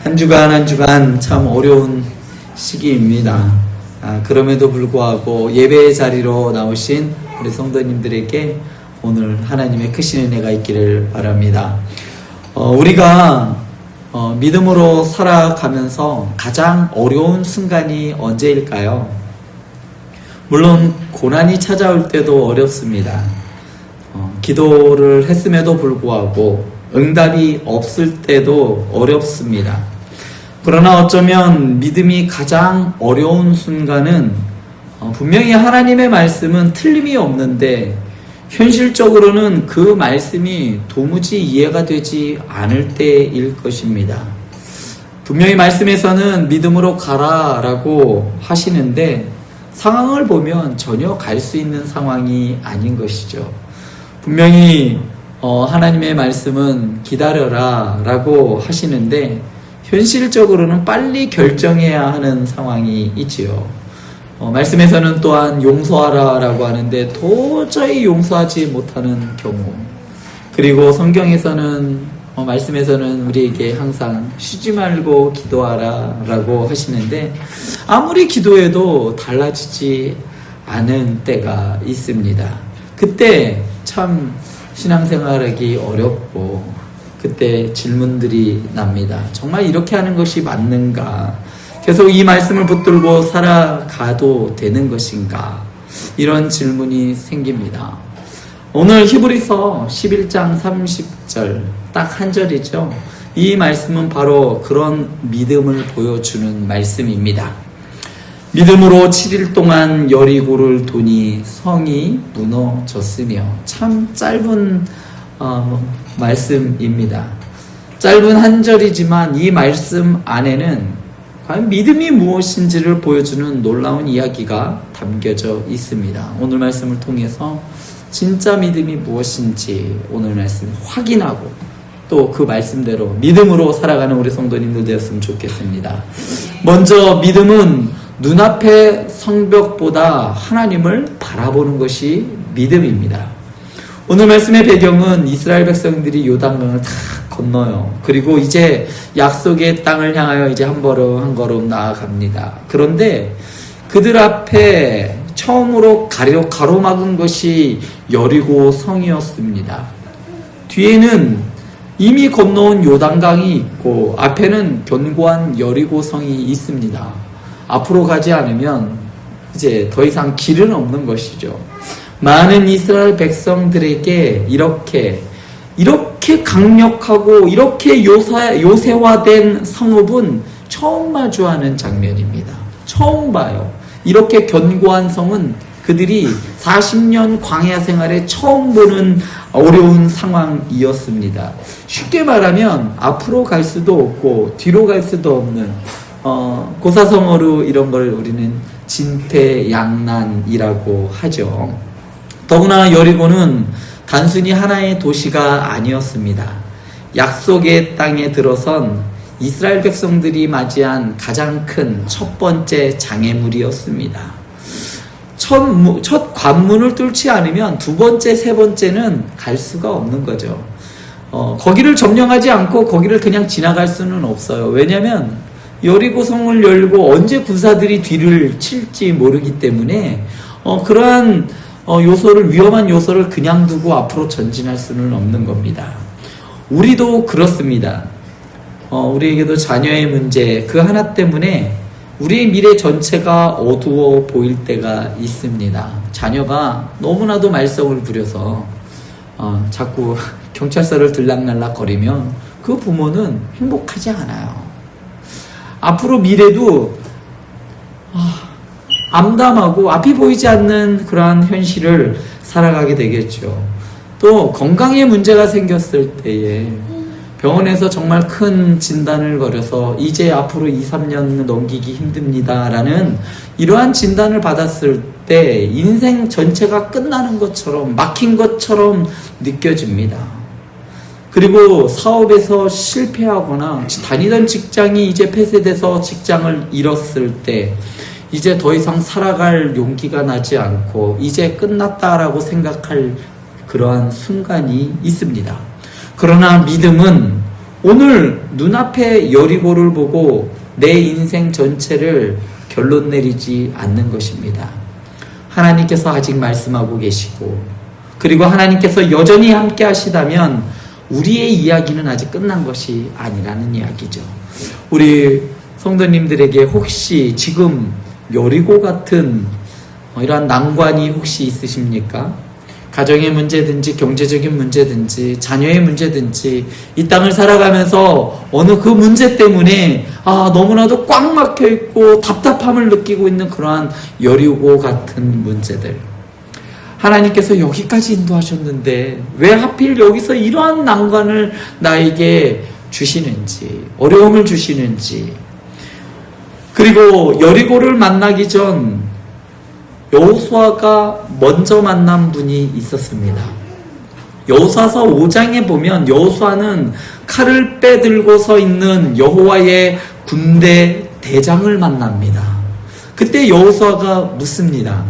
한 주간 한 주간 참 어려운 시기입니다. 그럼에도 불구하고 예배의 자리로 나오신 우리 성도님들에게 오늘 하나님의 크신 은혜가 있기를 바랍니다. 우리가 믿음으로 살아가면서 가장 어려운 순간이 언제일까요? 물론 고난이 찾아올 때도 어렵습니다. 기도를 했음에도 불구하고 응답이 없을 때도 어렵습니다. 그러나 어쩌면 믿음이 가장 어려운 순간은 분명히 하나님의 말씀은 틀림이 없는데 현실적으로는 그 말씀이 도무지 이해가 되지 않을 때일 것입니다. 분명히 말씀에서는 믿음으로 가라라고 하시는데 상황을 보면 전혀 갈 수 있는 상황이 아닌 것이죠. 분명히 하나님의 말씀은 기다려라 라고 하시는데 현실적으로는 빨리 결정해야 하는 상황이 있지요. 말씀에서는 또한 용서하라 라고 하는데 도저히 용서하지 못하는 경우, 그리고 성경에서는 말씀에서는 우리에게 항상 쉬지 말고 기도하라 라고 하시는데 아무리 기도해도 달라지지 않은 때가 있습니다. 그때 참 신앙생활하기 어렵고 그때 질문들이 납니다. 정말 이렇게 하는 것이 맞는가? 계속 이 말씀을 붙들고 살아가도 되는 것인가? 이런 질문이 생깁니다. 오늘 히브리서 11장 30절 딱 한 절이죠. 이 말씀은 바로 그런 믿음을 보여주는 말씀입니다. 믿음으로 7일 동안 여리고를 도니 성이 무너졌으며. 참 짧은 말씀입니다. 짧은 한 절이지만 이 말씀 안에는 과연 믿음이 무엇인지를 보여주는 놀라운 이야기가 담겨져 있습니다. 오늘 말씀을 통해서 진짜 믿음이 무엇인지 오늘 말씀 확인하고 또 그 말씀대로 믿음으로 살아가는 우리 성도님들 되었으면 좋겠습니다. 먼저 믿음은 눈앞의 성벽보다 하나님을 바라보는 것이 믿음입니다. 오늘 말씀의 배경은 이스라엘 백성들이 요단강을 다 건너요. 그리고 이제 약속의 땅을 향하여 이제 한 걸음 나아갑니다. 그런데 그들 앞에 처음으로 가로막은 것이 여리고 성이었습니다. 뒤에는 이미 건너온 요단강이 있고 앞에는 견고한 여리고 성이 있습니다. 앞으로 가지 않으면 이제 더 이상 길은 없는 것이죠. 많은 이스라엘 백성들에게 이렇게 강력하고 이렇게 요새화된 성읍은 처음 마주하는 장면입니다. 처음 봐요. 이렇게 견고한 성은 그들이 40년 광야 생활에 처음 보는 어려운 상황이었습니다. 쉽게 말하면 앞으로 갈 수도 없고 뒤로 갈 수도 없는 고사성어로 이런 걸 우리는 진퇴양난이라고 하죠. 더구나 여리고는 단순히 하나의 도시가 아니었습니다. 약속의 땅에 들어선 이스라엘 백성들이 맞이한 가장 큰 첫 번째 장애물이었습니다. 첫 관문을 뚫지 않으면 두 번째, 세 번째는 갈 수가 없는 거죠. 거기를 점령하지 않고 거기를 그냥 지나갈 수는 없어요. 왜냐하면 여리고 성을 열고 언제 군사들이 뒤를 칠지 모르기 때문에 그러한 위험한 요소를 그냥 두고 앞으로 전진할 수는 없는 겁니다. 우리도 그렇습니다. 우리에게도 자녀의 문제 그 하나 때문에 우리의 미래 전체가 어두워 보일 때가 있습니다. 자녀가 너무나도 말썽을 부려서 자꾸 경찰서를 들락날락 거리면 그 부모는 행복하지 않아요. 앞으로 미래도 암담하고 앞이 보이지 않는 그러한 현실을 살아가게 되겠죠. 또 건강에 문제가 생겼을 때에 병원에서 정말 큰 진단을 걸어서 이제 앞으로 2, 3년 넘기기 힘듭니다 라는 이러한 진단을 받았을 때 인생 전체가 끝나는 것처럼 막힌 것처럼 느껴집니다. 그리고 사업에서 실패하거나 다니던 직장이 이제 폐쇄돼서 직장을 잃었을 때 이제 더 이상 살아갈 용기가 나지 않고 이제 끝났다라고 생각할 그러한 순간이 있습니다. 그러나 믿음은 오늘 눈앞에 여리고를 보고 내 인생 전체를 결론 내리지 않는 것입니다. 하나님께서 아직 말씀하고 계시고, 그리고 하나님께서 여전히 함께 하시다면 우리의 이야기는 아직 끝난 것이 아니라는 이야기죠. 우리 성도님들에게 혹시 지금 여리고 같은 이러한 난관이 혹시 있으십니까? 가정의 문제든지 경제적인 문제든지 자녀의 문제든지 이 땅을 살아가면서 어느 그 문제 때문에 너무나도 꽉 막혀 있고 답답함을 느끼고 있는 그러한 여리고 같은 문제들, 하나님께서 여기까지 인도하셨는데 왜 하필 여기서 이러한 난관을 나에게 주시는지, 어려움을 주시는지, 그리고 여리고를 만나기 전 여호수아가 먼저 만난 분이 있었습니다. 여호수아서 5장에 보면 여호수아는 칼을 빼들고 서 있는 여호와의 군대 대장을 만납니다. 그때 여호수아가 묻습니다.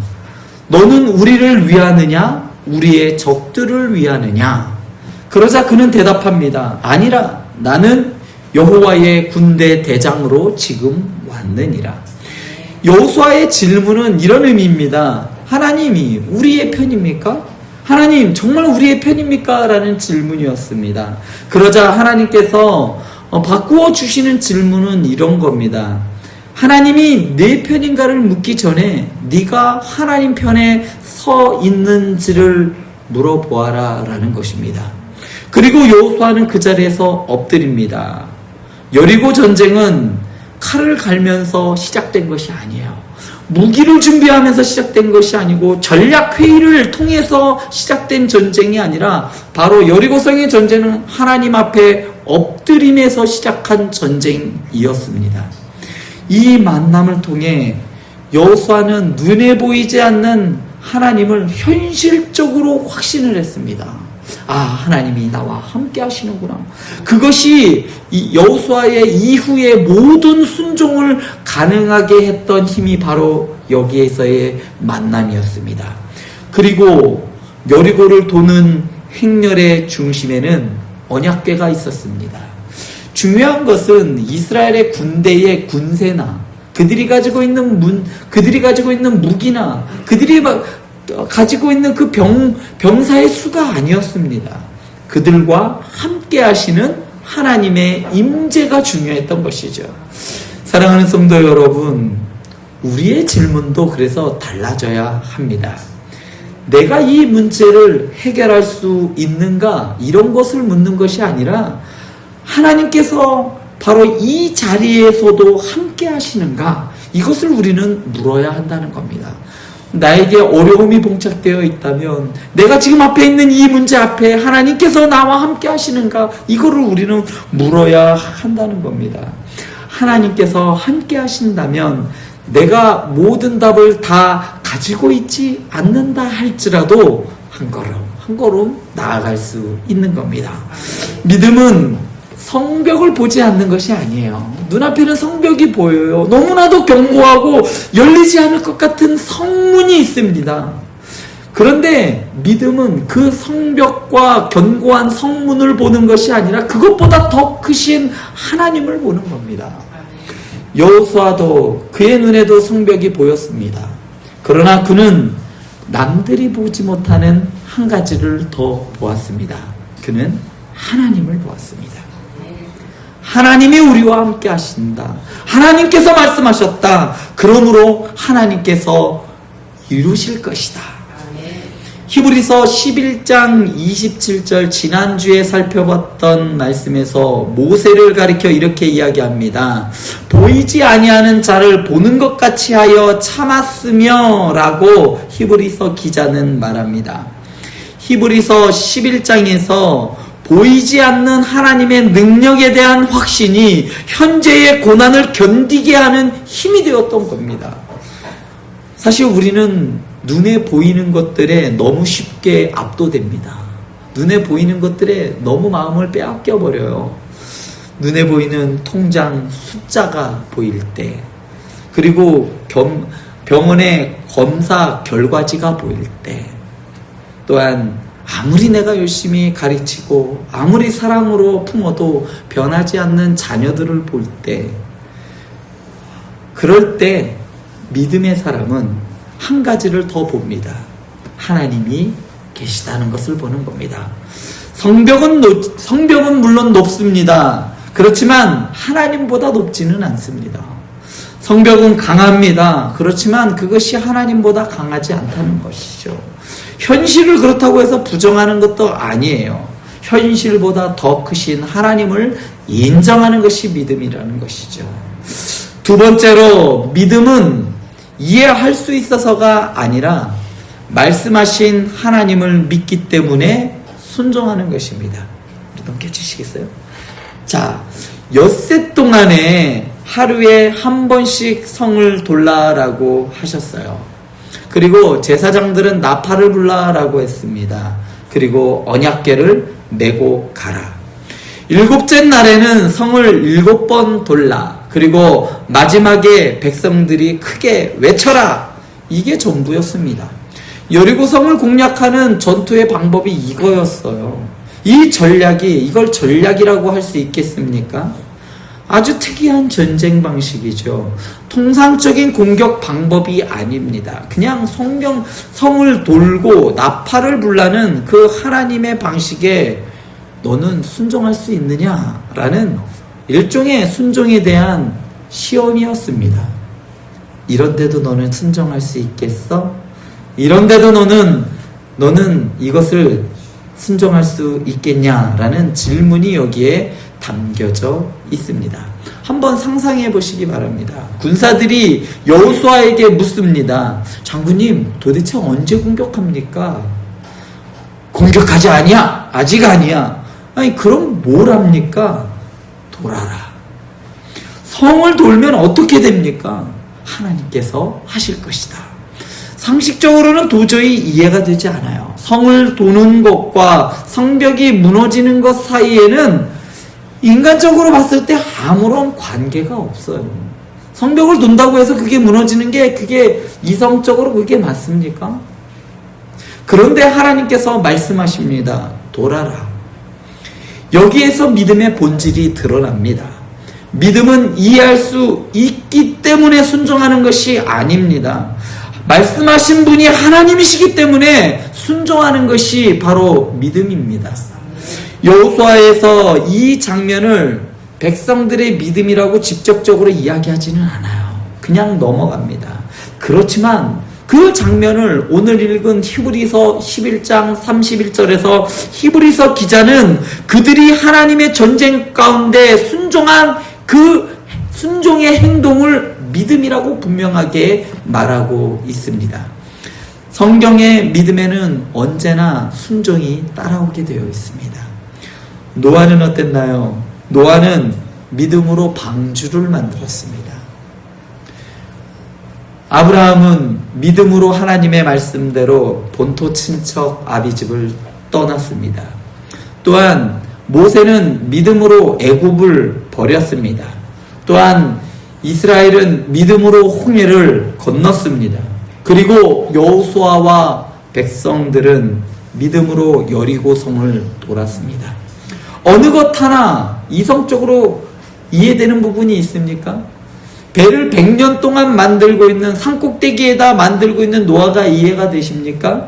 너는 우리를 위하느냐? 우리의 적들을 위하느냐? 그러자 그는 대답합니다. 아니라 나는 여호와의 군대 대장으로 지금 왔느니라. 여호수아의 질문은 이런 의미입니다. 하나님이 우리의 편입니까? 하나님 정말 우리의 편입니까? 라는 질문이었습니다. 그러자 하나님께서 바꾸어 주시는 질문은 이런 겁니다. 하나님이 내 편인가를 묻기 전에 네가 하나님 편에 서 있는지를 물어보아라 라는 것입니다. 그리고 여호수아는 그 자리에서 엎드립니다. 여리고 전쟁은 칼을 갈면서 시작된 것이 아니에요. 무기를 준비하면서 시작된 것이 아니고 전략 회의를 통해서 시작된 전쟁이 아니라 바로 여리고성의 전쟁은 하나님 앞에 엎드림에서 시작한 전쟁이었습니다. 이 만남을 통해 여호수아는 눈에 보이지 않는 하나님을 현실적으로 확신을 했습니다. 하나님이 나와 함께 하시는구나. 그것이 여호수아의 이후의 모든 순종을 가능하게 했던 힘이 바로 여기에서의 만남이었습니다. 그리고 여리고를 도는 행렬의 중심에는 언약궤가 있었습니다. 중요한 것은 이스라엘의 군대의 군세나 그들이 가지고 있는 무기나 그들이 가지고 있는 그 병사의 수가 아니었습니다. 그들과 함께 하시는 하나님의 임재가 중요했던 것이죠. 사랑하는 성도 여러분, 우리의 질문도 그래서 달라져야 합니다. 내가 이 문제를 해결할 수 있는가? 이런 것을 묻는 것이 아니라 하나님께서 바로 이 자리에서도 함께 하시는가? 이것을 우리는 물어야 한다는 겁니다. 나에게 어려움이 봉착되어 있다면 내가 지금 앞에 있는 이 문제 앞에 하나님께서 나와 함께 하시는가? 이거를 우리는 물어야 한다는 겁니다. 하나님께서 함께 하신다면 내가 모든 답을 다 가지고 있지 않는다 할지라도 한 걸음 나아갈 수 있는 겁니다. 믿음은 성벽을 보지 않는 것이 아니에요. 눈앞에는 성벽이 보여요. 너무나도 견고하고 열리지 않을 것 같은 성문이 있습니다. 그런데 믿음은 그 성벽과 견고한 성문을 보는 것이 아니라 그것보다 더 크신 하나님을 보는 겁니다. 여호수아도 그의 눈에도 성벽이 보였습니다. 그러나 그는 남들이 보지 못하는 한 가지를 더 보았습니다. 그는 하나님을 보았습니다. 하나님이 우리와 함께 하신다. 하나님께서 말씀하셨다. 그러므로 하나님께서 이루실 것이다. 히브리서 11장 27절 지난주에 살펴봤던 말씀에서 모세를 가리켜 이렇게 이야기합니다. 보이지 아니하는 자를 보는 것 같이 하여 참았으며 라고 히브리서 기자는 말합니다. 히브리서 11장에서 보이지 않는 하나님의 능력에 대한 확신이 현재의 고난을 견디게 하는 힘이 되었던 겁니다. 사실 우리는 눈에 보이는 것들에 너무 쉽게 압도됩니다. 눈에 보이는 것들에 너무 마음을 빼앗겨 버려요. 눈에 보이는 통장 숫자가 보일 때, 그리고 병원의 검사 결과지가 보일 때, 또한 아무리 내가 열심히 가르치고 아무리 사랑으로 품어도 변하지 않는 자녀들을 볼 때, 그럴 때 믿음의 사람은 한 가지를 더 봅니다. 하나님이 계시다는 것을 보는 겁니다. 성벽은 물론 높습니다. 그렇지만 하나님보다 높지는 않습니다. 성벽은 강합니다. 그렇지만 그것이 하나님보다 강하지 않다는 것이죠. 현실을 그렇다고 해서 부정하는 것도 아니에요. 현실보다 더 크신 하나님을 인정하는 것이 믿음이라는 것이죠. 두 번째로, 믿음은 이해할 수 있어서가 아니라 말씀하신 하나님을 믿기 때문에 순종하는 것입니다. 우리 넘겨주시겠어요? 자, 엿새 동안에 하루에 한 번씩 성을 돌라라고 하셨어요. 그리고 제사장들은 나팔을 불라라고 했습니다. 그리고 언약궤를 메고 가라. 7째 날에는 성을 7번 돌라. 그리고 마지막에 백성들이 크게 외쳐라. 이게 전부였습니다. 여리고성을 공략하는 전투의 방법이 이거였어요. 이 전략이, 이걸 전략이라고 할 수 있겠습니까? 아주 특이한 전쟁 방식이죠. 통상적인 공격 방법이 아닙니다. 그냥 성을 돌고 나팔을 불라는 그 하나님의 방식에 너는 순종할 수 있느냐라는 일종의 순종에 대한 시험이었습니다. 이런데도 너는 순종할 수 있겠어? 이런데도 너는 이것을 순종할 수 있겠냐라는 질문이 여기에 담겨져 있습니다. 한번 상상해 보시기 바랍니다. 군사들이 여호수아에게 묻습니다. 장군님, 도대체 언제 공격합니까? 공격하지 아니야. 아직 아니야. 아니, 그럼 뭘 합니까? 돌아라. 성을 돌면 어떻게 됩니까? 하나님께서 하실 것이다. 상식적으로는 도저히 이해가 되지 않아요. 성을 도는 것과 성벽이 무너지는 것 사이에는 인간적으로 봤을 때 아무런 관계가 없어요. 성벽을 돈다고 해서 그게 무너지는 게 그게 이성적으로 그게 맞습니까? 그런데 하나님께서 말씀하십니다. 돌아라. 여기에서 믿음의 본질이 드러납니다. 믿음은 이해할 수 있기 때문에 순종하는 것이 아닙니다. 말씀하신 분이 하나님이시기 때문에 순종하는 것이 바로 믿음입니다. 여호수아에서 이 장면을 백성들의 믿음이라고 직접적으로 이야기하지는 않아요. 그냥 넘어갑니다. 그렇지만 그 장면을 오늘 읽은 히브리서 11장 31절에서 히브리서 기자는 그들이 하나님의 전쟁 가운데 순종한 그 순종의 행동을 믿음이라고 분명하게 말하고 있습니다. 성경의 믿음에는 언제나 순종이 따라오게 되어 있습니다. 노아는 어땠나요? 노아는 믿음으로 방주를 만들었습니다. 아브라함은 믿음으로 하나님의 말씀대로 본토 친척 아비집을 떠났습니다. 또한 모세는 믿음으로 애굽을 버렸습니다. 또한 이스라엘은 믿음으로 홍해를 건넜습니다. 그리고 여호수아와 백성들은 믿음으로 여리고성을 돌았습니다. 어느 것 하나 이성적으로 이해되는 부분이 있습니까? 배를 100년 동안 만들고 있는 산꼭대기에다 만들고 있는 노아가 이해가 되십니까?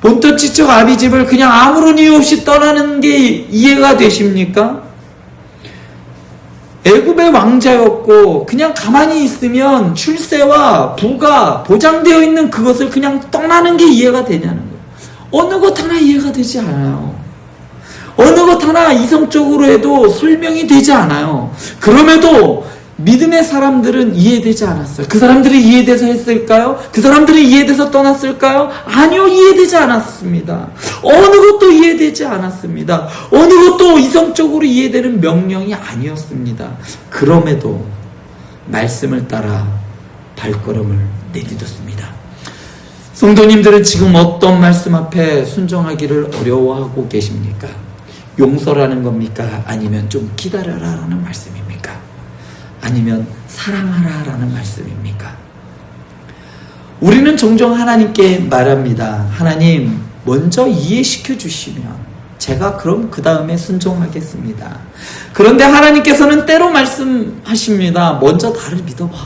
본토 친척 아비집을 그냥 아무런 이유 없이 떠나는 게 이해가 되십니까? 애굽의 왕자였고 그냥 가만히 있으면 출세와 부가 보장되어 있는 그것을 그냥 떠나는 게 이해가 되냐는 거예요. 어느 것 하나 이해가 되지 않아요. 어느 것 하나 이성적으로 해도 설명이 되지 않아요. 그럼에도 믿음의 사람들은 이해되지 않았어요. 그 사람들이 이해돼서 했을까요? 그 사람들이 이해돼서 떠났을까요? 아니요, 이해되지 않았습니다. 어느 것도 이해되지 않았습니다. 어느 것도 이성적으로 이해되는 명령이 아니었습니다. 그럼에도 말씀을 따라 발걸음을 내딛었습니다. 성도님들은 지금 어떤 말씀 앞에 순종하기를 어려워하고 계십니까? 용서라는 겁니까? 아니면 좀 기다려라라는 말씀입니까? 아니면 사랑하라라는 말씀입니까? 우리는 종종 하나님께 말합니다. 하나님, 먼저 이해시켜 주시면 제가 그럼 그 다음에 순종하겠습니다. 그런데 하나님께서는 때로 말씀하십니다. 먼저 나를 믿어봐.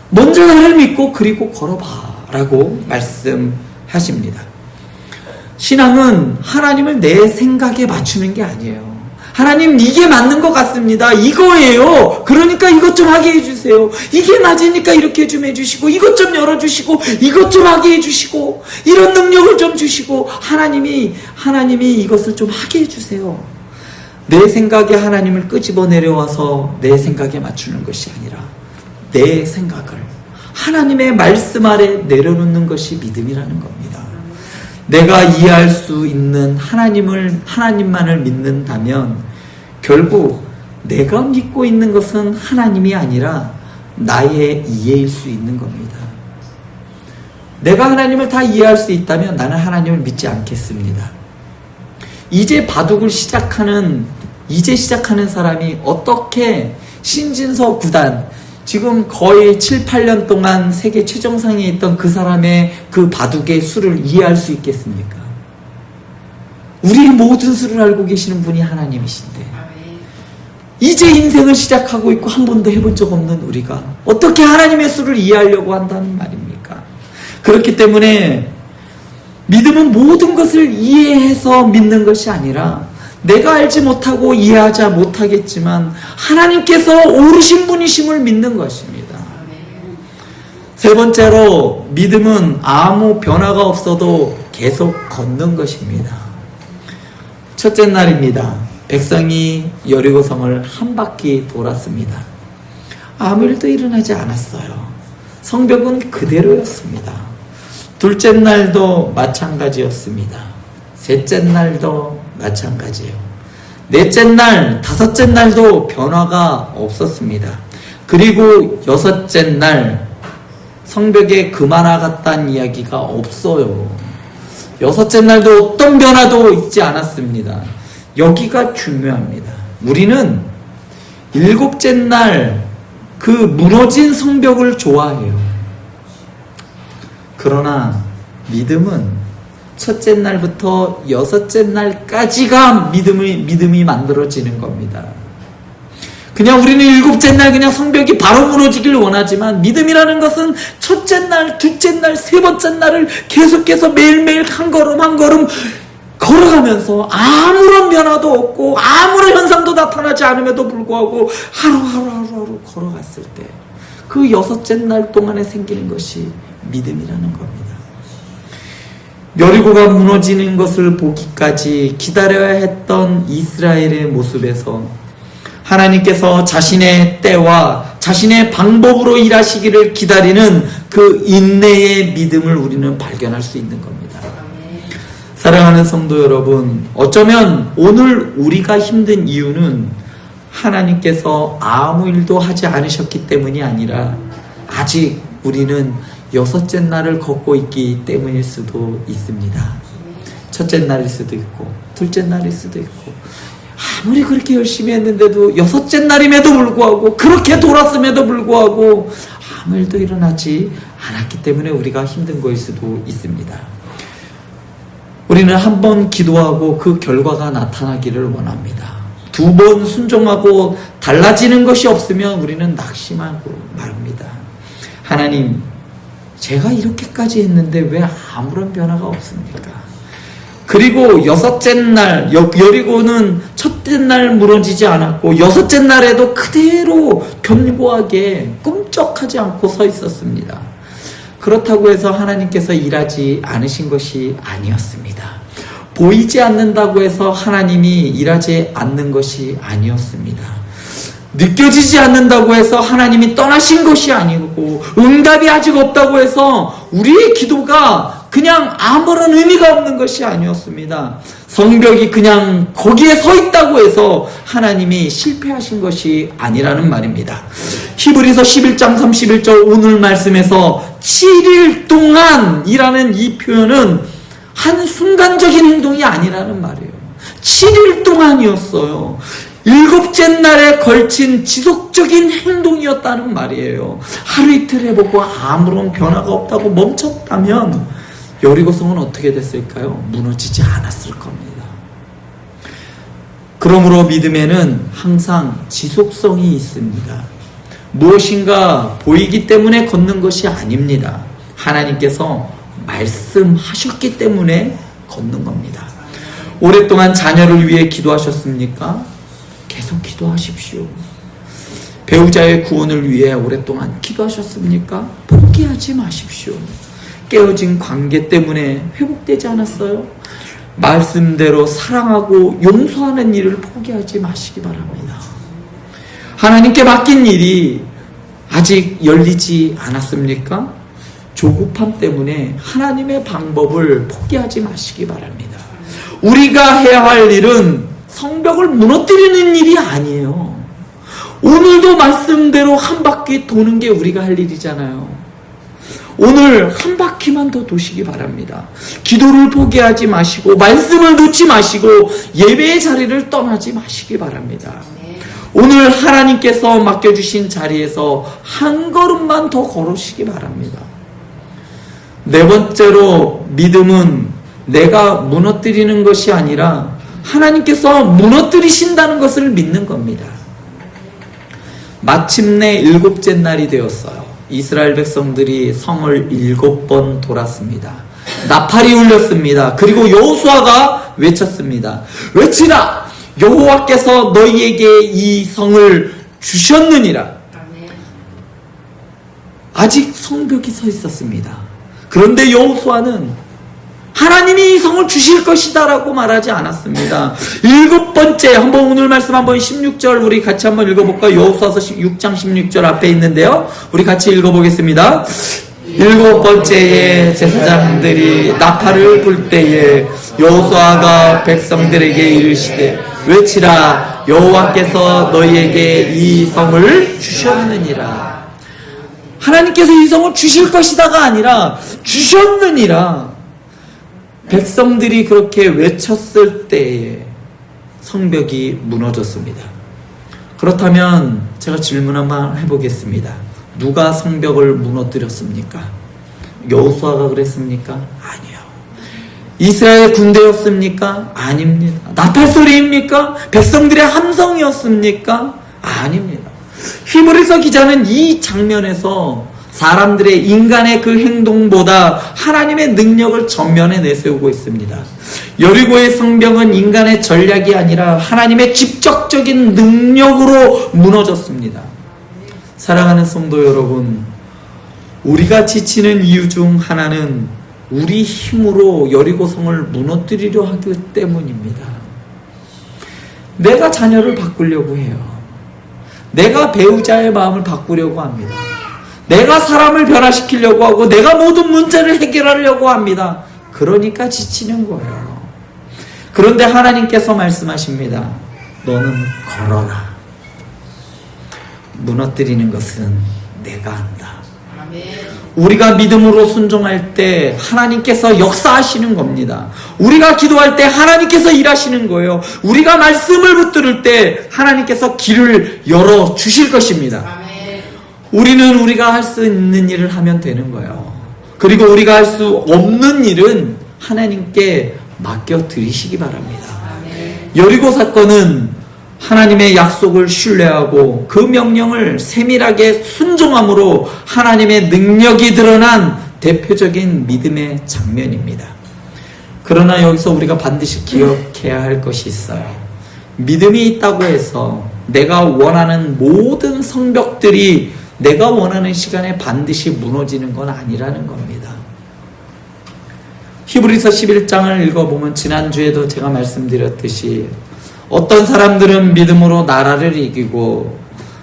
먼저 나를 믿고 그리고 걸어봐 라고 말씀하십니다. 신앙은 하나님을 내 생각에 맞추는 게 아니에요. 하나님 이게 맞는 것 같습니다. 이거예요. 그러니까 이것 좀 하게 해주세요. 이게 맞으니까 이렇게 좀 해주시고 이것 좀 열어주시고 이것 좀 하게 해주시고 이런 능력을 좀 주시고 하나님이 이것을 좀 하게 해주세요. 내 생각에 하나님을 끄집어 내려와서 내 생각에 맞추는 것이 아니라 내 생각을 하나님의 말씀 아래 내려놓는 것이 믿음이라는 겁니다. 내가 이해할 수 있는 하나님만을 믿는다면 결국 내가 믿고 있는 것은 하나님이 아니라 나의 이해일 수 있는 겁니다. 내가 하나님을 다 이해할 수 있다면 나는 하나님을 믿지 않겠습니다. 이제 바둑을 시작하는 사람이 어떻게 신진서 9단 지금 거의 7, 8년 동안 세계 최정상에 있던 그 사람의 그 바둑의 수를 이해할 수 있겠습니까? 우리의 모든 수를 알고 계시는 분이 하나님이신데 이제 인생을 시작하고 있고 한 번도 해본 적 없는 우리가 어떻게 하나님의 수를 이해하려고 한다는 말입니까? 그렇기 때문에 믿음은 모든 것을 이해해서 믿는 것이 아니라 내가 알지 못하고 이해하지 못하겠지만 하나님께서 오르신 분이심을 믿는 것입니다. 세 번째로 믿음은 아무 변화가 없어도 계속 걷는 것입니다. 첫째 날입니다. 백성이 여리고성을 한 바퀴 돌았습니다. 아무 일도 일어나지 않았어요. 성벽은 그대로였습니다. 둘째 날도 마찬가지였습니다. 셋째 날도 마찬가지예요. 넷째 날, 다섯째 날도 변화가 없었습니다. 그리고 여섯째 날 성벽에 금 하나 갔다는 이야기가 없어요. 여섯째 날도 어떤 변화도 있지 않았습니다. 여기가 중요합니다. 우리는 일곱째 날 그 무너진 성벽을 좋아해요. 그러나 믿음은 첫째 날부터 여섯째 날까지가 믿음이 만들어지는 겁니다. 그냥 우리는 일곱째 날 그냥 성벽이 바로 무너지길 원하지만 믿음이라는 것은 첫째 날, 둘째 날, 세 번째 날을 계속해서 매일매일 한 걸음 한 걸음 걸어가면서 아무런 변화도 없고 아무런 현상도 나타나지 않음에도 불구하고 하루 걸어갔을 때 그 여섯째 날 동안에 생기는 것이 믿음이라는 겁니다. 여리고가 무너지는 것을 보기까지 기다려야 했던 이스라엘의 모습에서 하나님께서 자신의 때와 자신의 방법으로 일하시기를 기다리는 그 인내의 믿음을 우리는 발견할 수 있는 겁니다. 사랑하는 성도 여러분, 어쩌면 오늘 우리가 힘든 이유는 하나님께서 아무 일도 하지 않으셨기 때문이 아니라 아직 우리는 여섯째 날을 걷고 있기 때문일 수도 있습니다. 첫째 날일 수도 있고 둘째 날일 수도 있고 아무리 그렇게 열심히 했는데도 여섯째 날임에도 불구하고 그렇게 돌았음에도 불구하고 아무 일도 일어나지 않았기 때문에 우리가 힘든 거일 수도 있습니다. 우리는 한 번 기도하고 그 결과가 나타나기를 원합니다. 두 번 순종하고 달라지는 것이 없으면 우리는 낙심하고 말합니다. 하나님, 제가 이렇게까지 했는데 왜 아무런 변화가 없습니까? 그리고 여섯째 날, 여리고는 첫째 날 무너지지 않았고 여섯째 날에도 그대로 견고하게 꿈쩍하지 않고 서 있었습니다. 그렇다고 해서 하나님께서 일하지 않으신 것이 아니었습니다. 보이지 않는다고 해서 하나님이 일하지 않는 것이 아니었습니다. 느껴지지 않는다고 해서 하나님이 떠나신 것이 아니고 응답이 아직 없다고 해서 우리의 기도가 그냥 아무런 의미가 없는 것이 아니었습니다. 성벽이 그냥 거기에 서 있다고 해서 하나님이 실패하신 것이 아니라는 말입니다. 히브리서 11장 31절 오늘 말씀에서 7일 동안이라는 이 표현은 한순간적인 행동이 아니라는 말이에요. 7일 동안이었어요. 일곱째 날에 걸친 지속적인 행동이었다는 말이에요. 하루 이틀 해보고 아무런 변화가 없다고 멈췄다면 여리고성은 어떻게 됐을까요? 무너지지 않았을 겁니다. 그러므로 믿음에는 항상 지속성이 있습니다. 무엇인가 보이기 때문에 걷는 것이 아닙니다. 하나님께서 말씀하셨기 때문에 걷는 겁니다. 오랫동안 자녀를 위해 기도하셨습니까? 계속 기도하십시오. 배우자의 구원을 위해 오랫동안 기도하셨습니까? 포기하지 마십시오. 깨어진 관계 때문에 회복되지 않았어요? 말씀대로 사랑하고 용서하는 일을 포기하지 마시기 바랍니다. 하나님께 맡긴 일이 아직 열리지 않았습니까? 조급함 때문에 하나님의 방법을 포기하지 마시기 바랍니다. 우리가 해야 할 일은 성벽을 무너뜨리는 일이 아니에요. 오늘도 말씀대로 한 바퀴 도는 게 우리가 할 일이잖아요. 오늘 한 바퀴만 더 도시기 바랍니다. 기도를 포기하지 마시고 말씀을 놓지 마시고 예배의 자리를 떠나지 마시기 바랍니다. 오늘 하나님께서 맡겨주신 자리에서 한 걸음만 더 걸으시기 바랍니다. 네 번째로 믿음은 내가 무너뜨리는 것이 아니라 하나님께서 무너뜨리신다는 것을 믿는 겁니다. 마침내 7째 날이 되었어요. 이스라엘 백성들이 성을 7번 돌았습니다. 나팔이 울렸습니다. 그리고 여호수아가 외쳤습니다. 외치라! 여호와께서 너희에게 이 성을 주셨느니라. 아직 성벽이 서 있었습니다. 그런데 여호수아는 하나님이 이 성을 주실 것이다 라고 말하지 않았습니다. 7번째, 한번 오늘 말씀 한번 16절 우리 같이 한번 읽어볼까요? 여호수아서 6장 16절 앞에 있는데요. 우리 같이 읽어보겠습니다. 7번째에 제사장들이 나팔을 불 때에 여호수아가 백성들에게 이르시되 외치라 여호와께서 너희에게 이 성을 주셨느니라. 하나님께서 이 성을 주실 것이다가 아니라 주셨느니라. 백성들이 그렇게 외쳤을 때에 성벽이 무너졌습니다. 그렇다면 제가 질문 한번 해보겠습니다. 누가 성벽을 무너뜨렸습니까? 여호수아가 그랬습니까? 아니요. 이스라엘 군대였습니까? 아닙니다. 나팔소리입니까? 백성들의 함성이었습니까? 아닙니다. 히브리서 기자는 이 장면에서 사람들의 인간의 그 행동보다 하나님의 능력을 전면에 내세우고 있습니다. 여리고의 성벽은 인간의 전략이 아니라 하나님의 직접적인 능력으로 무너졌습니다. 사랑하는 성도 여러분, 우리가 지치는 이유 중 하나는 우리 힘으로 여리고성을 무너뜨리려 하기 때문입니다. 내가 자녀를 바꾸려고 해요. 내가 배우자의 마음을 바꾸려고 합니다. 내가 사람을 변화시키려고 하고 내가 모든 문제를 해결하려고 합니다. 그러니까 지치는 거예요. 그런데 하나님께서 말씀하십니다. 너는 걸어라. 무너뜨리는 것은 내가 한다. 우리가 믿음으로 순종할 때 하나님께서 역사하시는 겁니다. 우리가 기도할 때 하나님께서 일하시는 거예요. 우리가 말씀을 붙들을 때 하나님께서 길을 열어 주실 것입니다. 우리는 우리가 할 수 있는 일을 하면 되는 거예요. 그리고 우리가 할 수 없는 일은 하나님께 맡겨드리시기 바랍니다. 여리고 사건은 하나님의 약속을 신뢰하고 그 명령을 세밀하게 순종함으로 하나님의 능력이 드러난 대표적인 믿음의 장면입니다. 그러나 여기서 우리가 반드시 기억해야 할 것이 있어요. 믿음이 있다고 해서 내가 원하는 모든 성벽들이 내가 원하는 시간에 반드시 무너지는 건 아니라는 겁니다. 히브리서 11장을 읽어보면 지난주에도 제가 말씀드렸듯이 어떤 사람들은 믿음으로 나라를 이기고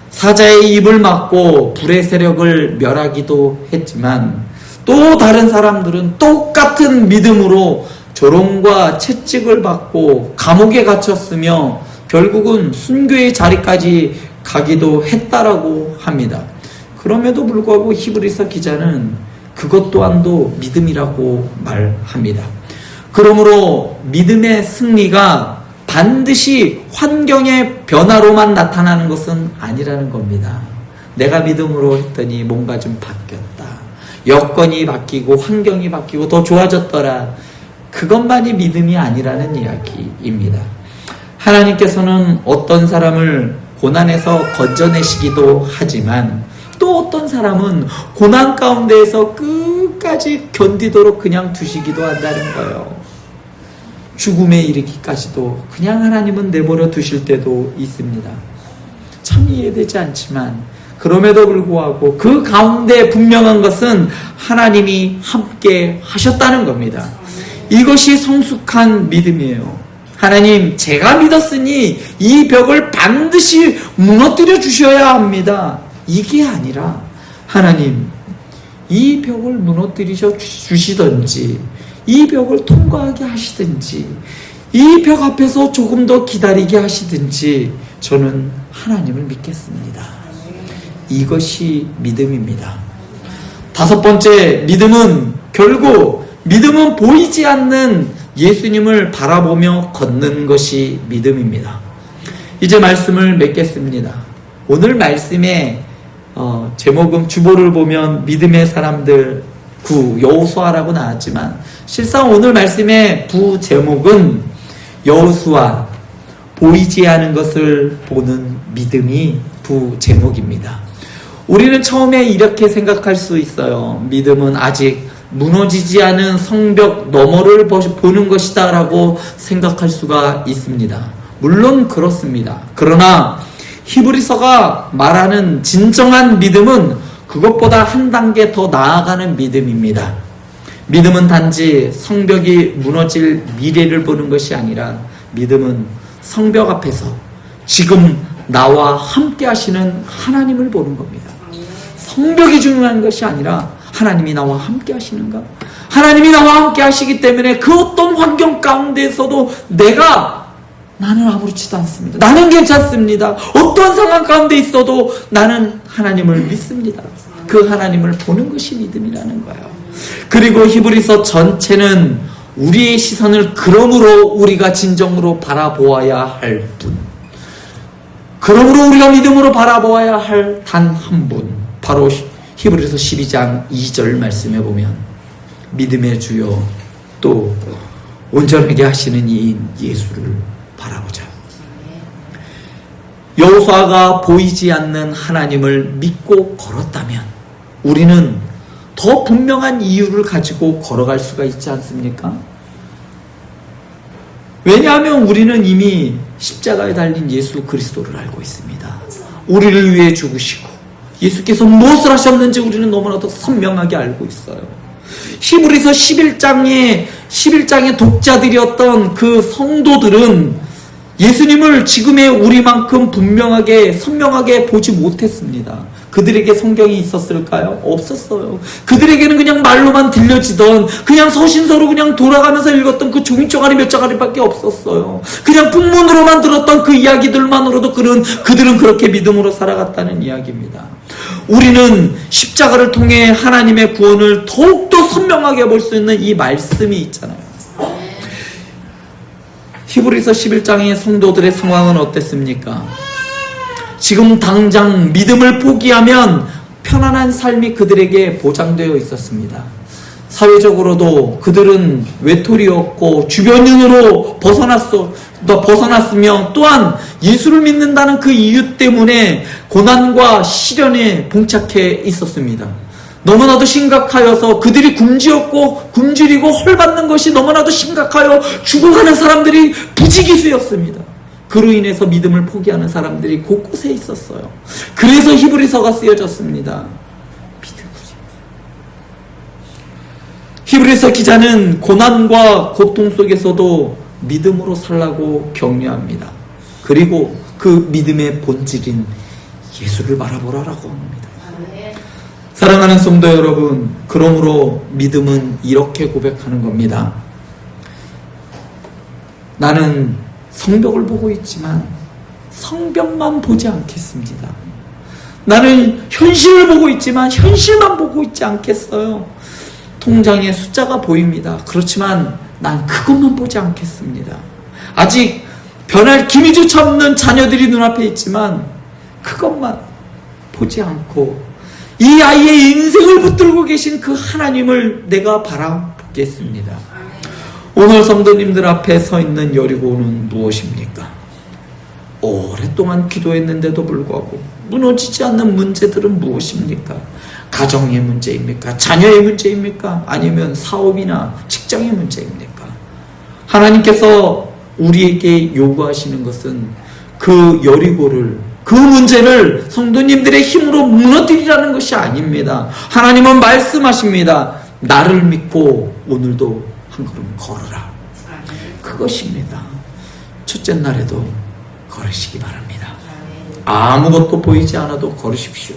사자의 입을 막고 불의 세력을 멸하기도 했지만 또 다른 사람들은 똑같은 믿음으로 조롱과 채찍을 받고 감옥에 갇혔으며 결국은 순교의 자리까지 가기도 했다라고 합니다. 그럼에도 불구하고 히브리서 기자는 그것 또한도 믿음이라고 말합니다. 그러므로 믿음의 승리가 반드시 환경의 변화로만 나타나는 것은 아니라는 겁니다. 내가 믿음으로 했더니 뭔가 좀 바뀌었다. 여건이 바뀌고 환경이 바뀌고 더 좋아졌더라. 그것만이 믿음이 아니라는 이야기입니다. 하나님께서는 어떤 사람을 고난에서 건져내시기도 하지만 또 어떤 사람은 고난 가운데에서 끝까지 견디도록 그냥 두시기도 한다는 거예요. 죽음에 이르기까지도 그냥 하나님은 내버려 두실 때도 있습니다. 참 이해되지 않지만 그럼에도 불구하고 그 가운데 분명한 것은 하나님이 함께 하셨다는 겁니다. 이것이 성숙한 믿음이에요. 하나님, 제가 믿었으니 이 벽을 반드시 무너뜨려 주셔야 합니다. 이게 아니라 하나님, 이 벽을 무너뜨리셔 주시든지 이 벽을 통과하게 하시든지 이 벽 앞에서 조금 더 기다리게 하시든지 저는 하나님을 믿겠습니다. 이것이 믿음입니다. 다섯 번째, 결국 믿음은 보이지 않는 예수님을 바라보며 걷는 것이 믿음입니다. 이제 말씀을 맺겠습니다. 오늘 말씀의 제목은 주보를 보면 믿음의 사람들 여호수아라고 나왔지만 실상 오늘 말씀의 부제목은 여호수아, 보이지 않은 것을 보는 믿음이 부제목입니다. 우리는 처음에 이렇게 생각할 수 있어요. 믿음은 아직 무너지지 않은 성벽 너머를 보는 것이다 라고 생각할 수가 있습니다. 물론 그렇습니다. 그러나 히브리서가 말하는 진정한 믿음은 그것보다 한 단계 더 나아가는 믿음입니다. 믿음은 단지 성벽이 무너질 미래를 보는 것이 아니라 믿음은 성벽 앞에서 지금 나와 함께 하시는 하나님을 보는 겁니다. 성벽이 중요한 것이 아니라 하나님이 나와 함께 하시는가? 하나님이 나와 함께 하시기 때문에 그 어떤 환경 가운데에서도 나는 아무렇지도 않습니다. 나는 괜찮습니다. 어떤 상황 가운데 있어도 나는 하나님을 믿습니다. 그 하나님을 보는 것이 믿음이라는 거예요. 그리고 히브리서 전체는 우리의 시선을 그러므로 우리가 진정으로 바라보아야 할 분, 그러므로 우리가 믿음으로 바라보아야 할 단 한 분, 바로 히브리서 12장 2절 말씀에 보면 믿음의 주요 또 온전하게 하시는 이인 예수를 바라보자. 여호수아가 보이지 않는 하나님을 믿고 걸었다면 우리는 더 분명한 이유를 가지고 걸어갈 수가 있지 않습니까? 왜냐하면 우리는 이미 십자가에 달린 예수 그리스도를 알고 있습니다. 우리를 위해 죽으시고 예수께서 무엇을 하셨는지 우리는 너무나도 선명하게 알고 있어요. 히브리서 11장의 독자들이었던 그 성도들은 예수님을 지금의 우리만큼 분명하게 선명하게 보지 못했습니다. 그들에게 성경이 있었을까요? 없었어요. 그들에게는 그냥 말로만 들려지던 그냥 서신서로 그냥 돌아가면서 읽었던 그 종이쪼가리 몇 장가리밖에 없었어요. 그냥 풍문으로만 들었던 그 이야기들만으로도 그들은 그렇게 믿음으로 살아갔다는 이야기입니다. 우리는 십자가를 통해 하나님의 구원을 더욱더 선명하게 볼 수 있는 이 말씀이 있잖아요. 히브리서 11장의 성도들의 상황은 어땠습니까? 지금 당장 믿음을 포기하면 편안한 삶이 그들에게 보장되어 있었습니다. 사회적으로도 그들은 외톨이였고 주변인으로 벗어났으며 또한 예수를 믿는다는 그 이유 때문에 고난과 시련에 봉착해 있었습니다. 너무나도 심각하여서 그들이 굶주리고 헐받는 것이 너무나도 심각하여 죽어가는 사람들이 부지기수였습니다. 그로 인해서 믿음을 포기하는 사람들이 곳곳에 있었어요. 그래서 히브리서가 쓰여졌습니다. 히브리서 기자는 고난과 고통 속에서도 믿음으로 살라고 격려합니다. 그리고 그 믿음의 본질인 예수를 바라보라라고 합니다. 사랑하는 성도 여러분, 그러므로 믿음은 이렇게 고백하는 겁니다. 나는 성벽을 보고 있지만 성벽만 보지 않겠습니다. 나는 현실을 보고 있지만 현실만 보고 있지 않겠어요. 통장에 숫자가 보입니다. 그렇지만 난 그것만 보지 않겠습니다. 아직 변할 기미조차 없는 자녀들이 눈앞에 있지만 그것만 보지 않고 이 아이의 인생을 붙들고 계신 그 하나님을 내가 바라보겠습니다. 오늘 성도님들 앞에 서 있는 여리고는 무엇입니까? 오랫동안 기도했는데도 불구하고 무너지지 않는 문제들은 무엇입니까? 가정의 문제입니까? 자녀의 문제입니까? 아니면 사업이나 직장의 문제입니까? 하나님께서 우리에게 요구하시는 것은 그 여리고를, 그 문제를 성도님들의 힘으로 무너뜨리라는 것이 아닙니다. 하나님은 말씀하십니다. 나를 믿고 오늘도 한 걸음 걸어라. 그것입니다. 첫째 날에도 걸으시기 바랍니다. 아무것도 보이지 않아도 걸으십시오.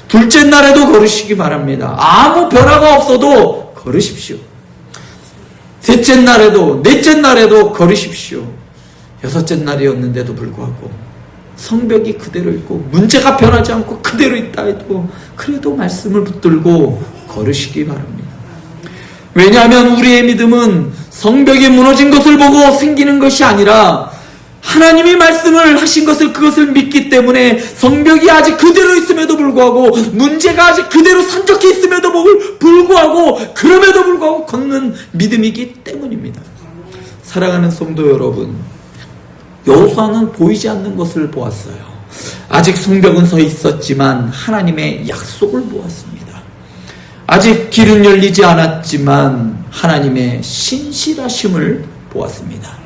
둘째 날에도 걸으시기 바랍니다. 아무 변화가 없어도 걸으십시오. 셋째 날에도, 넷째 날에도 걸으십시오. 여섯째 날이었는데도 불구하고 성벽이 그대로 있고 문제가 변하지 않고 그대로 있다 해도 그래도 말씀을 붙들고 걸으시기 바랍니다. 왜냐하면 우리의 믿음은 성벽이 무너진 것을 보고 생기는 것이 아니라 하나님이 말씀을 하신 것을, 그것을 믿기 때문에 성벽이 아직 그대로 있음에도 불구하고, 문제가 아직 그대로 산적해 있음에도 불구하고, 그럼에도 불구하고 걷는 믿음이기 때문입니다. 사랑하는 성도 여러분, 여호수아는 보이지 않는 것을 보았어요. 아직 성벽은 서 있었지만 하나님의 약속을 보았습니다. 아직 길은 열리지 않았지만 하나님의 신실하심을 보았습니다.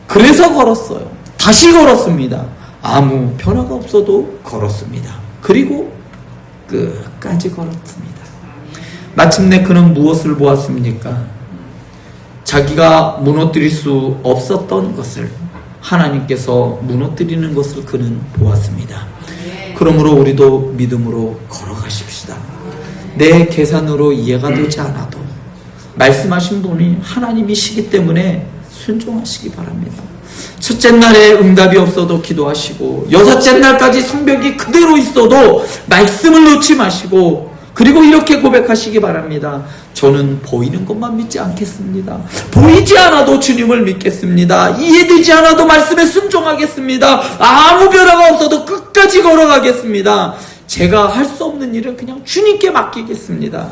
그래서 걸었어요. 다시 걸었습니다. 아무 변화가 없어도 걸었습니다. 그리고 끝까지 걸었습니다. 마침내 그는 무엇을 보았습니까? 자기가 무너뜨릴 수 없었던 것을 하나님께서 무너뜨리는 것을 그는 보았습니다. 그러므로 우리도 믿음으로 걸어가십시다. 내 계산으로 이해가 되지 않아도 말씀하신 분이 하나님이시기 때문에 순종하시기 바랍니다. 첫째 날에 응답이 없어도 기도하시고, 여섯째 날까지 성벽이 그대로 있어도 말씀을 놓지 마시고, 그리고 이렇게 고백하시기 바랍니다. 저는 보이는 것만 믿지 않겠습니다. 보이지 않아도 주님을 믿겠습니다. 이해되지 않아도 말씀에 순종하겠습니다. 아무 변화가 없어도 끝까지 걸어가겠습니다. 제가 할 수 없는 일은 그냥 주님께 맡기겠습니다.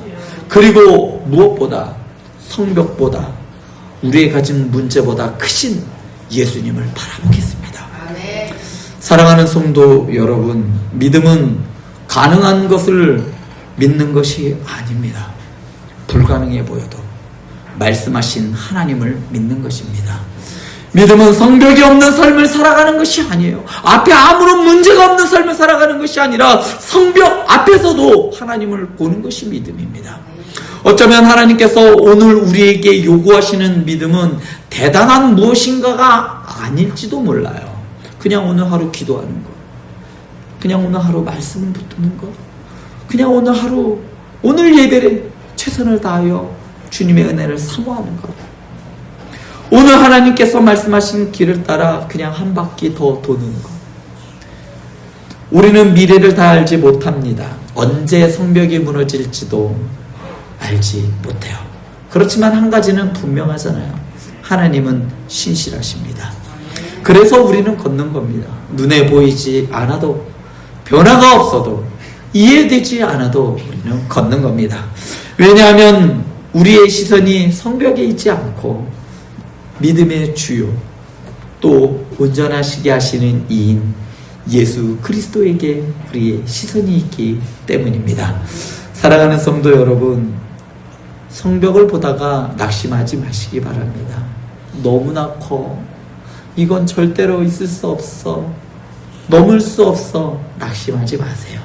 그리고 무엇보다, 성벽보다, 우리의 가진 문제보다 크신 예수님을 바라보겠습니다. 사랑하는 성도 여러분, 믿음은 가능한 것을 믿는 것이 아닙니다. 불가능해 보여도 말씀하신 하나님을 믿는 것입니다. 믿음은 성벽이 없는 삶을 살아가는 것이 아니에요. 앞에 아무런 문제가 없는 삶을 살아가는 것이 아니라 성벽 앞에서도 하나님을 보는 것이 믿음입니다. 어쩌면 하나님께서 오늘 우리에게 요구하시는 믿음은 대단한 무엇인가가 아닐지도 몰라요. 그냥 오늘 하루 기도하는 것, 그냥 오늘 하루 말씀을 붙드는 것, 그냥 오늘 하루, 오늘 예배에 최선을 다하여 주님의 은혜를 사모하는 것, 오늘 하나님께서 말씀하신 길을 따라 그냥 한 바퀴 더 도는 것. 우리는 미래를 다 알지 못합니다. 언제 성벽이 무너질지도 알지 못해요. 그렇지만 한 가지는 분명하잖아요. 하나님은 신실하십니다. 그래서 우리는 걷는 겁니다. 눈에 보이지 않아도, 변화가 없어도, 이해되지 않아도 우리는 걷는 겁니다. 왜냐하면 우리의 시선이 성벽에 있지 않고 믿음의 주요, 또 온전하시게 하시는 이인 예수 그리스도에게 우리의 시선이 있기 때문입니다. 사랑하는 성도 여러분, 성벽을 보다가 낙심하지 마시기 바랍니다. 너무나 커. 이건 절대로 있을 수 없어. 넘을 수 없어. 낙심하지 마세요.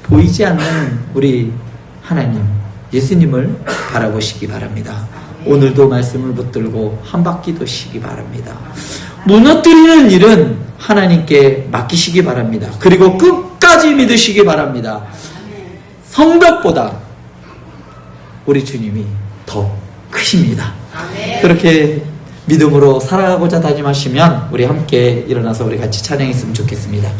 보이지 않는 우리 하나님, 예수님을 바라보시기 바랍니다. 오늘도 말씀을 붙들고 한 바퀴 도시기 바랍니다. 무너뜨리는 일은 하나님께 맡기시기 바랍니다. 그리고 끝까지 믿으시기 바랍니다. 성벽보다 우리 주님이 더 크십니다. 그렇게 믿음으로 살아가고자 다짐하시면 우리 함께 일어나서 우리 같이 찬양했으면 좋겠습니다.